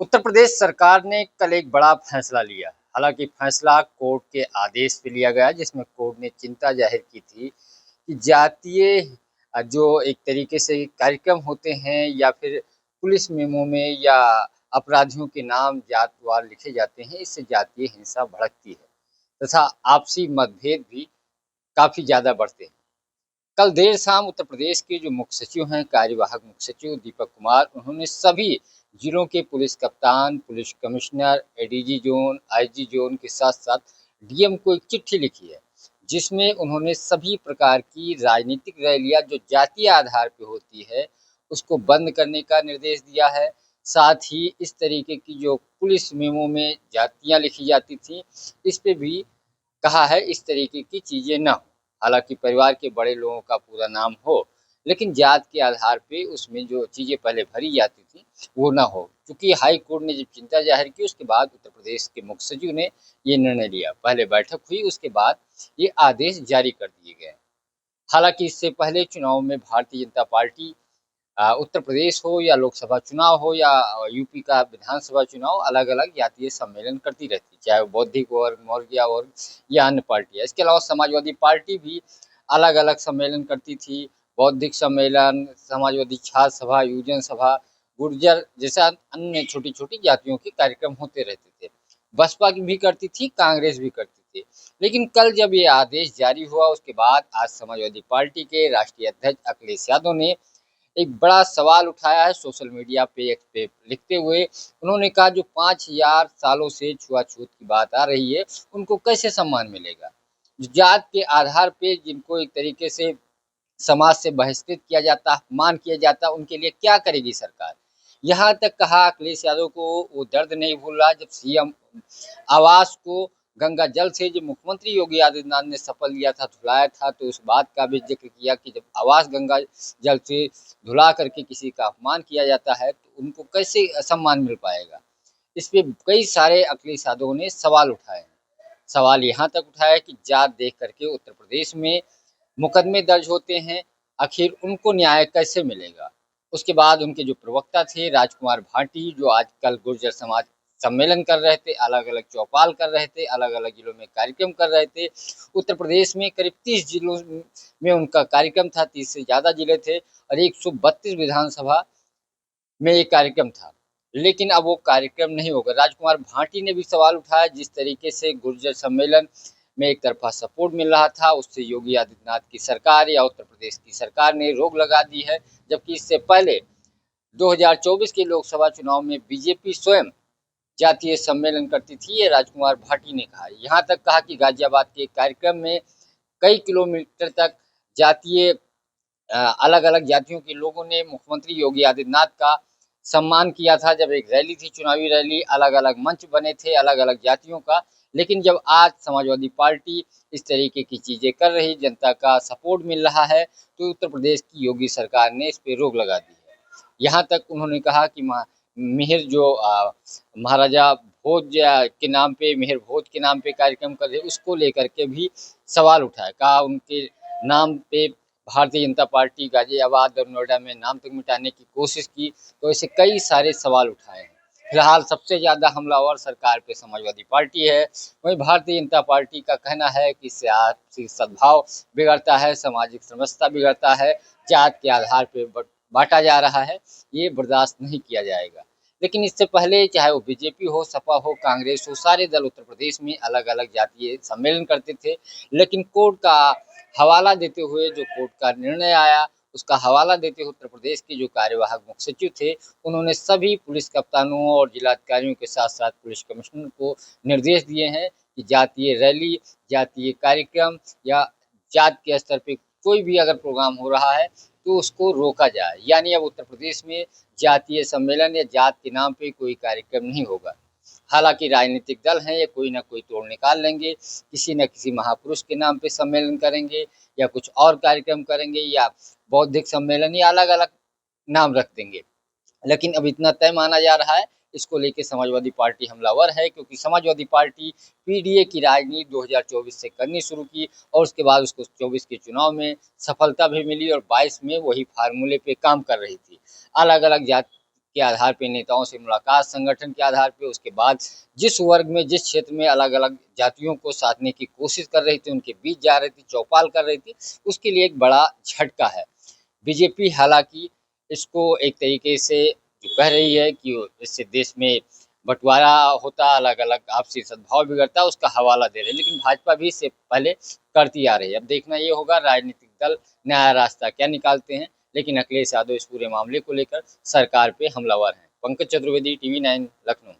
उत्तर प्रदेश सरकार ने कल एक बड़ा फैसला लिया। हालांकि फैसला कोर्ट के आदेश पे लिया गया, जिसमें कोर्ट ने चिंता जाहिर की थी कि जातीय जो एक तरीके से कार्यक्रम होते हैं या फिर पुलिस मेमो में या अपराधियों के नाम जातवार लिखे जाते हैं, इससे जातीय हिंसा भड़कती है तथा आपसी मतभेद भी काफी ज्यादा बढ़ते हैं। कल देर शाम उत्तर प्रदेश के जो मुख्य सचिव हैं, कार्यवाहक मुख्य सचिव दीपक कुमार, उन्होंने सभी जिलों के पुलिस कप्तान, police commissioner, ADG zone, IG zone के साथ साथ डीएम को एक चिट्ठी लिखी है, जिसमें उन्होंने सभी प्रकार की राजनीतिक रैलियां जो जातीय आधार पर होती है उसको बंद करने का निर्देश दिया है। साथ ही इस तरीके की जो पुलिस मेमो में जातियां लिखी जाती थी, इस पे भी कहा है इस तरीके की चीजें न हो। हालांकि परिवार के बड़े लोगों का पूरा नाम हो, लेकिन जात के आधार पे उसमें जो चीजें पहले भरी जाती थी वो ना हो। क्योंकि हाई कोर्ट ने जब चिंता जाहिर की, उसके बाद उत्तर प्रदेश के मुख्य सचिव ने ये निर्णय लिया। पहले बैठक हुई, उसके बाद ये आदेश जारी कर दिए गए। हालांकि इससे पहले चुनाव में भारतीय जनता पार्टी उत्तर प्रदेश हो या लोकसभा चुनाव हो या यूपी का विधानसभा चुनाव, अलग अलग जातीय सम्मेलन करती रहती, चाहे वो बौद्धिक वर्ग, मौर्य वर्ग या अन्य पार्टी है। इसके अलावा समाजवादी पार्टी भी अलग अलग सम्मेलन करती थी। बौद्धिक सम्मेलन, समाजवादी छात्र सभा, युवजन सभा, गुर्जर जैसा अन्य छोटी छोटी जातियों के कार्यक्रम होते रहते थे। बसपा की भी करती थी, कांग्रेस भी करती थी। लेकिन कल जब ये आदेश जारी हुआ, उसके बाद आज समाजवादी पार्टी के राष्ट्रीय अध्यक्ष अखिलेश यादव ने एक बड़ा सवाल उठाया है सोशल मीडिया पे, एक्स पे लिखते हुए। उन्होंने कहा जो 5000 सालों से छुआछूत की बात आ रही है, उनको कैसे सम्मान मिलेगा। जो जात के आधार पे जिनको एक तरीके से समाज से बहिष्कृत किया जाता, अपमान किया जाता, उनके लिए क्या करेगी सरकार। यहाँ तक कहा अखिलेश यादव को वो दर्द नहीं भूल रहा जब सीएम आवास को गंगा जल से जो मुख्यमंत्री योगी आदित्यनाथ ने शपथ लिया था, धुलाया था, तो उस बात का भी जिक्र किया कि जब आवास गंगा जल से धुला करके किसी का अपमान किया जाता है तो उनको कैसे सम्मान मिल पाएगा। इस पे कई सारे अखिलेश यादव ने सवाल उठाए हैं। सवाल यहाँ तक उठाया कि जात देख करके उत्तर प्रदेश में मुकदमे दर्ज होते हैं, आखिर उनको न्याय कैसे मिलेगा। उसके बाद उनके जो प्रवक्ता थे राजकुमार भाटी, जो आजकल गुर्जर समाज सम्मेलन कर रहे थे, अलग अलग चौपाल कर रहे थे, अलग अलग जिलों में कार्यक्रम कर रहे थे। उत्तर प्रदेश में करीब 30 जिलों में उनका कार्यक्रम था, 30 से ज़्यादा जिले थे और 132 विधानसभा में ये कार्यक्रम था। लेकिन अब वो कार्यक्रम नहीं होगा। राजकुमार भाटी ने भी सवाल उठाया, जिस तरीके से गुर्जर सम्मेलन में एक तरफा सपोर्ट मिल रहा था, उससे योगी आदित्यनाथ की सरकार या उत्तर प्रदेश की सरकार ने रोक लगा दी है। जबकि इससे पहले 2024 के लोकसभा चुनाव में बीजेपी स्वयं जातीय सम्मेलन करती थी, ये राजकुमार भाटी ने कहा। यहाँ तक कहा कि गाजियाबाद के कार्यक्रम में कई किलोमीटर तक जातीय अलग अलग जातियों के लोगों ने मुख्यमंत्री योगी आदित्यनाथ का सम्मान किया था। जब एक रैली थी, चुनावी रैली, अलग अलग मंच बने थे अलग अलग जातियों का। लेकिन जब आज समाजवादी पार्टी इस तरीके की चीजें कर रही, जनता का सपोर्ट मिल रहा है, तो उत्तर प्रदेश की योगी सरकार ने इस पर रोक लगा दी है। यहाँ तक उन्होंने कहा कि मिहिर जो महाराजा भोज के नाम पे, मिहिर भोज के नाम पे कार्यक्रम कर रहे, उसको लेकर के भी सवाल उठाया। कहा उनके नाम पे भारतीय जनता पार्टी गाजियाबाद और नोएडा में नाम तक मिटाने की कोशिश की। तो ऐसे कई सारे सवाल उठाए हैं। फिलहाल सबसे ज्यादा हमलावर सरकार पे समाजवादी पार्टी है। वहीं भारतीय जनता पार्टी का कहना है कि इससे आपसी सद्भाव बिगड़ता है, सामाजिक समरसता बिगड़ता है, जात के आधार पर बांटा जा रहा है, ये बर्दाश्त नहीं किया जाएगा। लेकिन इससे पहले चाहे वो बीजेपी हो, सपा हो, कांग्रेस हो, सारे दल उत्तर प्रदेश में अलग अलग जातीय सम्मेलन करते थे। लेकिन कोर्ट का हवाला देते हुए, जो कोर्ट का निर्णय आया उसका हवाला देते हुए उत्तर प्रदेश के जो कार्यवाहक मुख्य सचिव थे, उन्होंने सभी पुलिस कप्तानों और जिलाधिकारियों के साथ साथ पुलिस कमिश्नर को निर्देश दिए हैं कि जातीय रैली, जातीय कार्यक्रम या जात के स्तर पे कोई भी अगर प्रोग्राम हो रहा है तो उसको रोका जाए। यानी अब उत्तर प्रदेश में जातीय सम्मेलन या जात के नाम पे कोई कार्यक्रम नहीं होगा। हालांकि राजनीतिक दल हैं, ये कोई ना कोई तोड़ निकाल लेंगे, किसी न किसी महापुरुष के नाम पे सम्मेलन करेंगे या कुछ और कार्यक्रम करेंगे या बौद्धिक सम्मेलन या अलग अलग नाम रख देंगे। लेकिन अब इतना तय माना जा रहा है, इसको लेके समाजवादी पार्टी हमलावर है, क्योंकि समाजवादी पार्टी पीडीए की राजनीति 2024 से करनी शुरू की और उसके बाद उसको 24 के चुनाव में सफलता भी मिली और 22 में वही फार्मूले पे काम कर रही थी। अलग अलग जात के आधार पे, नेताओं से मुलाकात संगठन के आधार पे, उसके बाद जिस वर्ग में, जिस क्षेत्र में अलग अलग जातियों को साधने की कोशिश कर रही थी, उनके बीच जा रही थी, चौपाल कर रही थी, उसके लिए एक बड़ा झटका है। बीजेपी हालांकि इसको एक तरीके से जो कह रही है कि इससे देश में बंटवारा होता, अलग अलग आपसी सद्भाव बिगड़ता, उसका हवाला दे रहे हैं, लेकिन भाजपा भी इससे पहले करती आ रही है। अब देखना ये होगा राजनीतिक दल नया रास्ता क्या निकालते हैं, लेकिन अखिलेश यादव इस पूरे मामले को लेकर सरकार पे हमलावर हैं। पंकज चतुर्वेदी, टीवी 9, लखनऊ।